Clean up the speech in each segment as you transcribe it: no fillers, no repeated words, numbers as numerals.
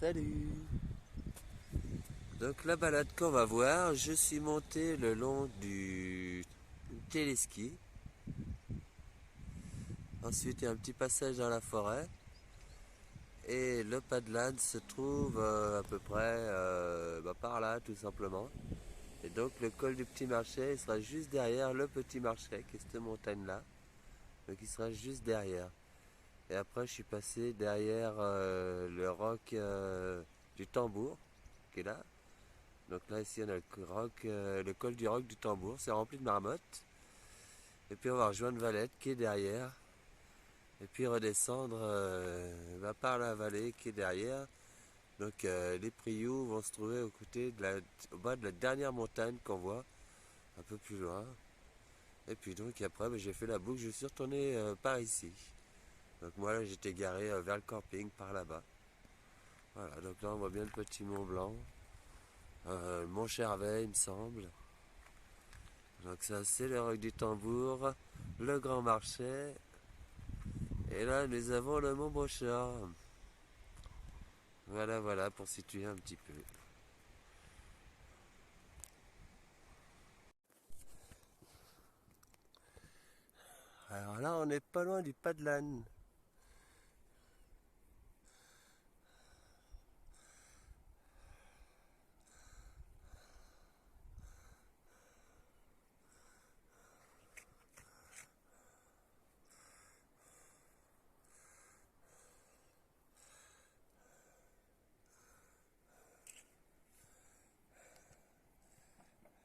Salut! Donc la balade qu'on va voir, je suis monté le long du téléski. Ensuite il y a un petit passage dans la forêt. Et le Padland se trouve à peu près par là tout simplement. Et donc le col du Petit Marché il sera juste derrière le Petit Marché, qui est cette montagne là. Donc il sera juste derrière. Et après je suis passé derrière le roc du Tambour, qui est là. Donc là ici on a le col du roc du Tambour, c'est rempli de marmottes. Et puis on va rejoindre Valette qui est derrière. Et puis redescendre par la vallée qui est derrière. Donc les Prioux vont se trouver au bas de la dernière montagne qu'on voit, un peu plus loin. Et puis donc après j'ai fait la boucle, je suis retourné par ici. Donc moi là j'étais garé vers le camping par là-bas. Voilà, donc là on voit bien le petit Mont Blanc, le Mont Chervais il me semble. Donc ça c'est le roc du Tambour, le Grand Marché. Et là nous avons le Mont Brochard. Voilà pour situer un petit peu. Alors là on n'est pas loin du Padlan.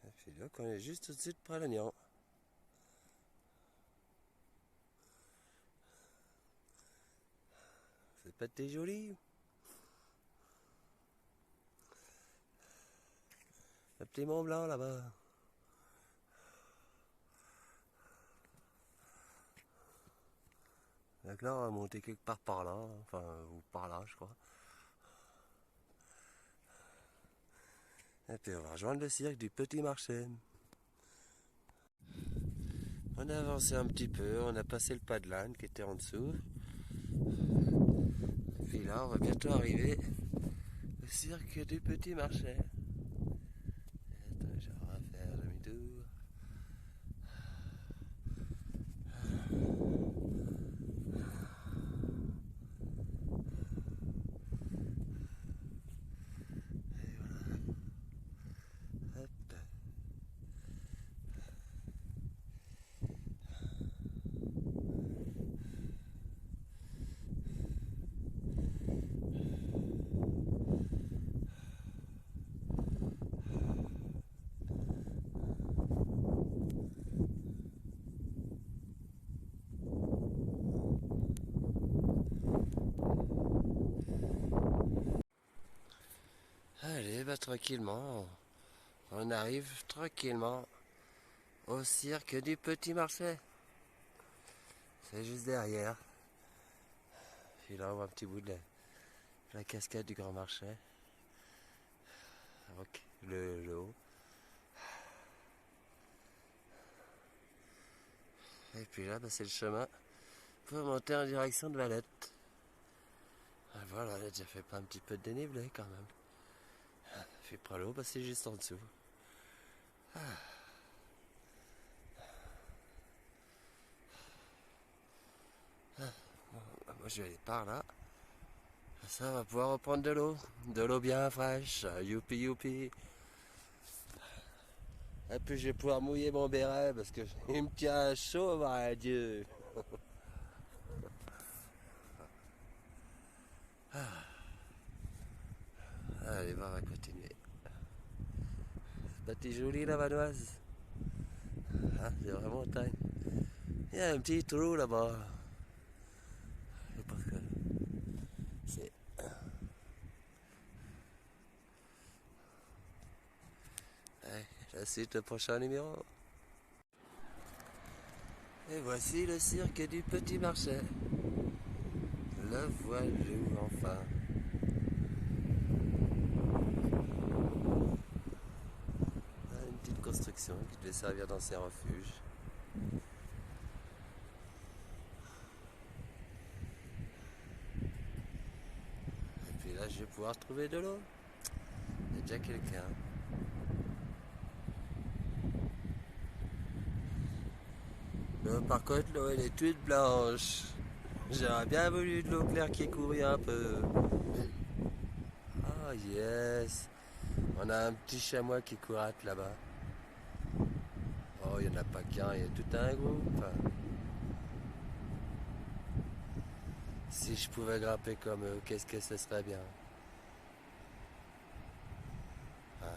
Et puis donc on est juste au-dessus de Pralognan. C'est pas très joli. Le petit Mont Blanc là-bas. Donc là on va monter quelque part par là, enfin ou par là je crois. Et puis on va rejoindre le cirque du Petit Marché. On a avancé un petit peu, on a passé le pas de l'âne qui était en dessous. Et puis là on va bientôt arriver au cirque du Petit Marché. Attends, je vais faire demi-tour. Hop. Allez, tranquillement, on arrive tranquillement au cirque du Petit Marché. C'est juste derrière. Puis là on voit un petit bout de la cascade du Grand Marché. Ok, le haut. Et puis là c'est le chemin pour monter en direction de Valette. Ah, voilà, j'ai déjà fait pas un petit peu de dénivelé quand même. Je suis pas l'eau, c'est juste en dessous. Ah. Moi je vais aller par là. Ça va pouvoir reprendre de l'eau. De l'eau bien fraîche. Youpi youpi. Et puis je vais pouvoir mouiller mon béret parce que il me tient chaud, bah Dieu. Allez, on va continuer. C'est pas joli la Vanoise. Ah, c'est vraiment montagne. Il y a un petit trou là-bas. Je pense que c'est. Ouais, la suite, le prochain numéro. Et voici le cirque du Petit Marché. Le voilà enfin. Une petite construction qui devait servir d'ancien refuge. Et puis là, je vais pouvoir trouver de l'eau. Il y a déjà quelqu'un. Par contre, l'eau elle est toute blanche. J'aurais bien voulu de l'eau claire qui courait un peu. Ah yes. On a un petit chamois qui courate là-bas. Oh, il n'y en a pas qu'un, il y a tout un groupe. Si je pouvais grimper comme eux, qu'est-ce que ce serait bien. Ah.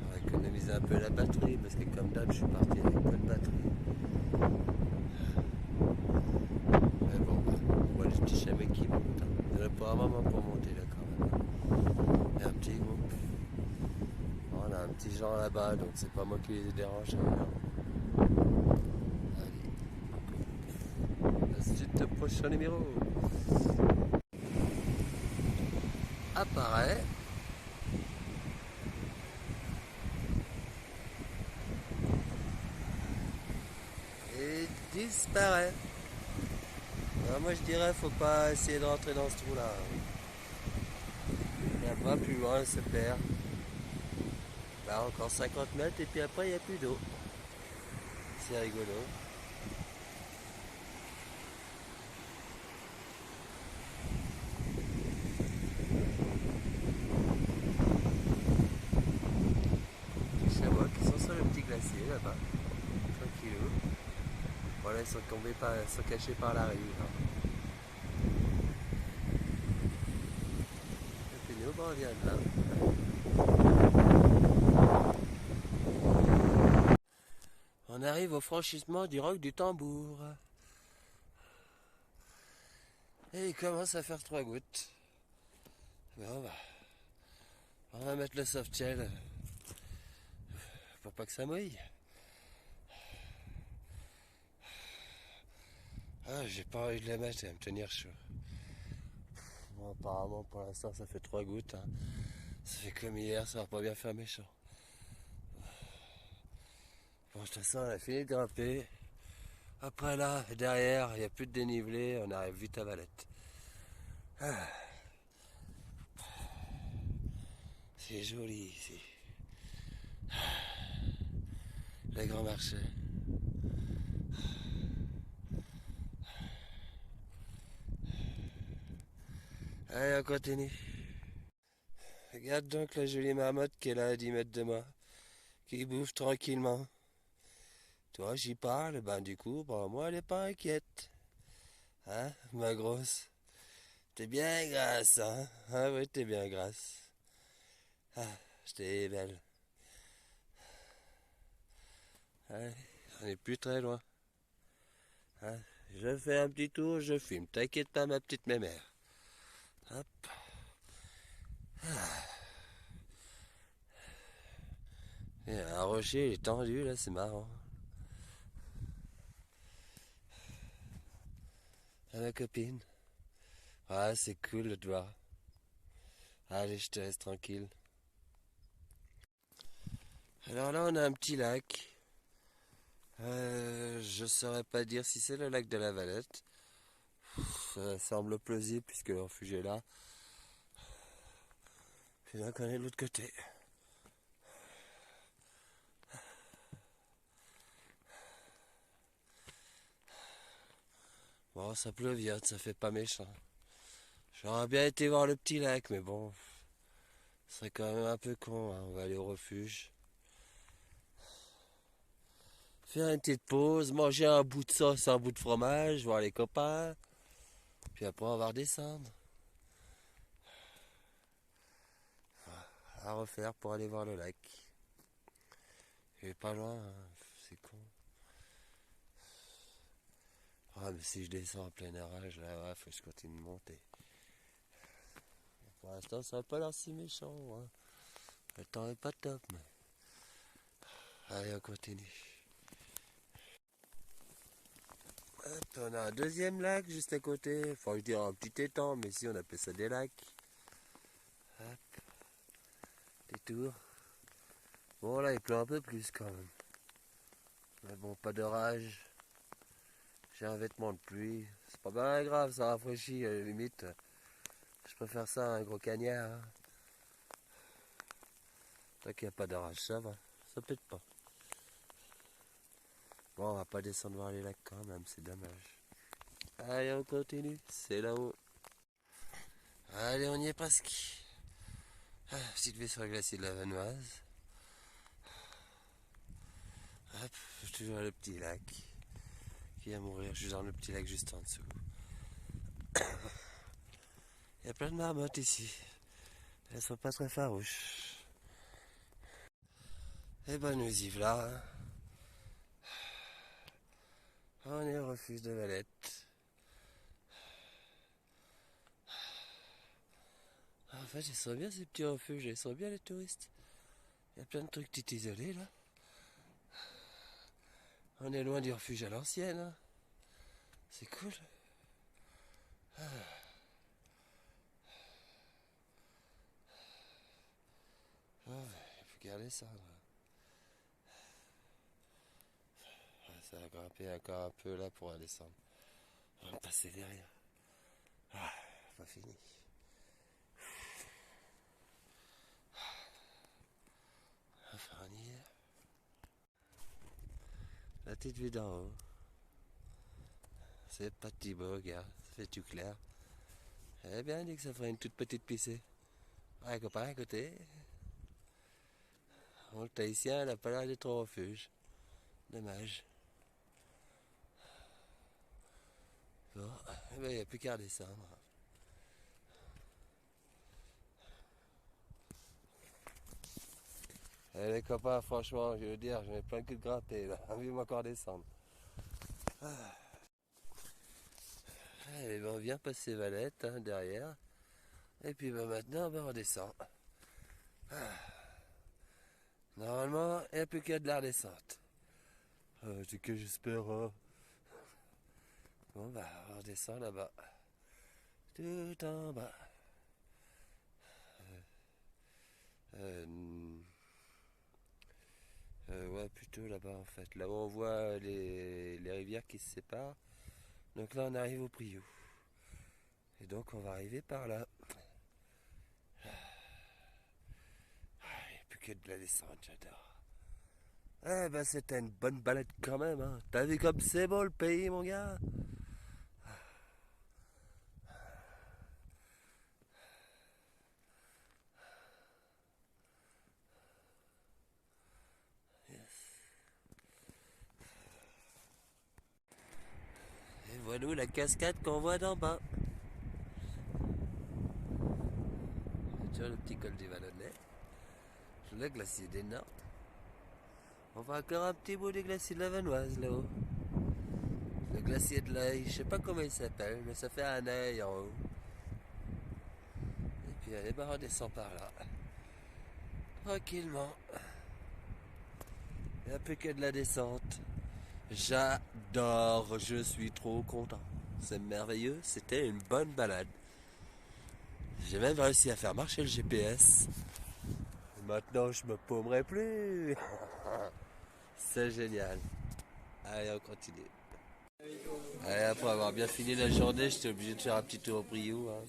On va économiser un peu la batterie parce que comme d'hab je suis parti avec peu de batterie. Mais bon, on voit les petits chamois qui montent. Il y en a pas un moment pour monter là quand même. Il y a un petit groupe. On a un petit genre là-bas donc c'est pas moi qui les dérange. Allez, suite au prochain numéro. Apparaît. Et disparaît. Alors moi je dirais faut pas essayer de rentrer dans ce trou là. Il n'y a pas plus loin, elle se perd. Là encore 50 mètres et puis après il n'y a plus d'eau. C'est rigolo. Les chamois qui sont sur le petit glacier là-bas. Tranquillou. Voilà, ils sont cachés par la rive. Et puis nous, on vient de là. On arrive au franchissement du roc du Tambour. Et il commence à faire 3 gouttes. Bon bah, on va mettre le soft shell pour pas que ça mouille. Ah, j'ai pas envie de la mettre, elle va me tenir chaud. Bon, apparemment pour l'instant ça fait 3 gouttes. Hein. Ça fait comme hier, ça va pas bien faire méchant. Bon, de toute façon, on a fini de grimper. Après là, derrière, il n'y a plus de dénivelé, on arrive vite à Valette. Ah, c'est joli ici. Les grands marchés. Allez, on continue. Regarde donc la jolie marmotte qui est là à 10 mètres de moi, qui bouffe tranquillement. Toi, j'y parle, ben du coup, bon, moi, elle est pas inquiète. Hein, ma grosse? T'es bien grasse, hein? Ah oui, t'es bien grasse. Ah, j'étais belle. Allez, on est plus très loin. Hein, je fais un petit tour, je filme. T'inquiète pas, ma petite mémère. Hop. Et un rocher, il est tendu, là, c'est marrant. Ah, ma copine. Ah, c'est cool de te voir. Allez, je te laisse tranquille. Alors là, on a un petit lac. Je saurais pas dire si c'est le lac de la Valette. Ça semble plausible puisque le refuge est là. Puis là, qu'on est de l'autre côté. Bon, ça pleuviote, ça fait pas méchant. J'aurais bien été voir le petit lac, mais bon, ce serait quand même un peu con. Hein. On va aller au refuge. Faire une petite pause, manger un bout de sauce, un bout de fromage, voir les copains. Puis après, on va redescendre. À refaire pour aller voir le lac. Il est pas loin, hein. C'est con. Ah, mais si je descends en plein orage, là, ouais, faut que je continue de monter. Pour l'instant, ça n'a pas l'air si méchant. Hein. Le temps est pas top, mais. Allez, on continue. Hop, on a un deuxième lac juste à côté. Enfin, je dirais un petit étang, mais si on appelle ça des lacs. Hop, détour. Bon là il pleut un peu plus quand même. Mais bon, pas d'orage. J'ai un vêtement de pluie. C'est pas bien grave, ça rafraîchit à la limite. Je préfère ça à un gros cagnard. Hein. Tant qu'il n'y a pas d'orage, ça va. Ça pète pas. Bon, on va pas descendre voir les lacs quand même, c'est dommage. Allez, on continue, c'est là-haut. Allez, on y est presque. Ah, petite vue sur le glacier de la Vanoise. Hop, toujours le petit lac qui va mourir. Je suis dans le petit lac juste en dessous. Il y a plein de marmottes ici. Elles sont pas très farouches. Et ben nous y voilà. Hein. On est au refuge de Valette. En fait, ils sont bien ces petits refuges, ils sont bien les touristes. Il y a plein de trucs tout isolés là. On est loin du refuge à l'ancienne. Hein. C'est cool. Ah. Oh, il faut garder ça. Ça va grimper encore un peu là pour descendre. On va passer derrière. Ah, pas fini. Enfin, on y est. La petite vue d'en haut. C'est pas petit beau, regarde. Ça fait tout clair. J'avais bien dit que ça ferait une toute petite piscine. Ouais, copain, à côté. Bon, le Tahitien n'a pas l'air d'être au refuge. Dommage. Bon, il n'y a plus qu'à redescendre. Les copains, franchement, je veux dire, j'en ai plein que de gratter là. Envie-moi encore descendre. Ah. Allez, ben, on vient passer Valette hein, derrière. Et puis ben, maintenant, ben, on redescend. Ah. Normalement, il n'y a plus qu'à de la redescente. C'est que j'espère. Hein. Bon, bah, on redescend là-bas. Tout en bas. Ouais, plutôt là-bas en fait. Là où on voit les rivières qui se séparent. Donc là, on arrive au Priou. Et donc, on va arriver par là. Il n'y a plus que de la descente, j'adore. Eh ben, c'était une bonne balade quand même. Hein. T'as vu comme c'est beau le pays, mon gars? Et voilà la cascade qu'on voit d'en bas. Tu vois le petit col du Vallonnet. Le glacier des Nords. On voit encore un petit bout du glacier de la Vanoise là-haut. Le glacier de l'œil, je sais pas comment il s'appelle, mais ça fait un œil en haut. Et puis allez, bah on descend par là. Tranquillement. Il n'y a plus que de la descente. J'adore, je suis trop content. C'est merveilleux, c'était une bonne balade. J'ai même réussi à faire marcher le GPS. Maintenant, je me paumerai plus. C'est génial. Allez, on continue. Allez, après avoir bien fini la journée, j'étais obligé de faire un petit tour au Priou. Hein.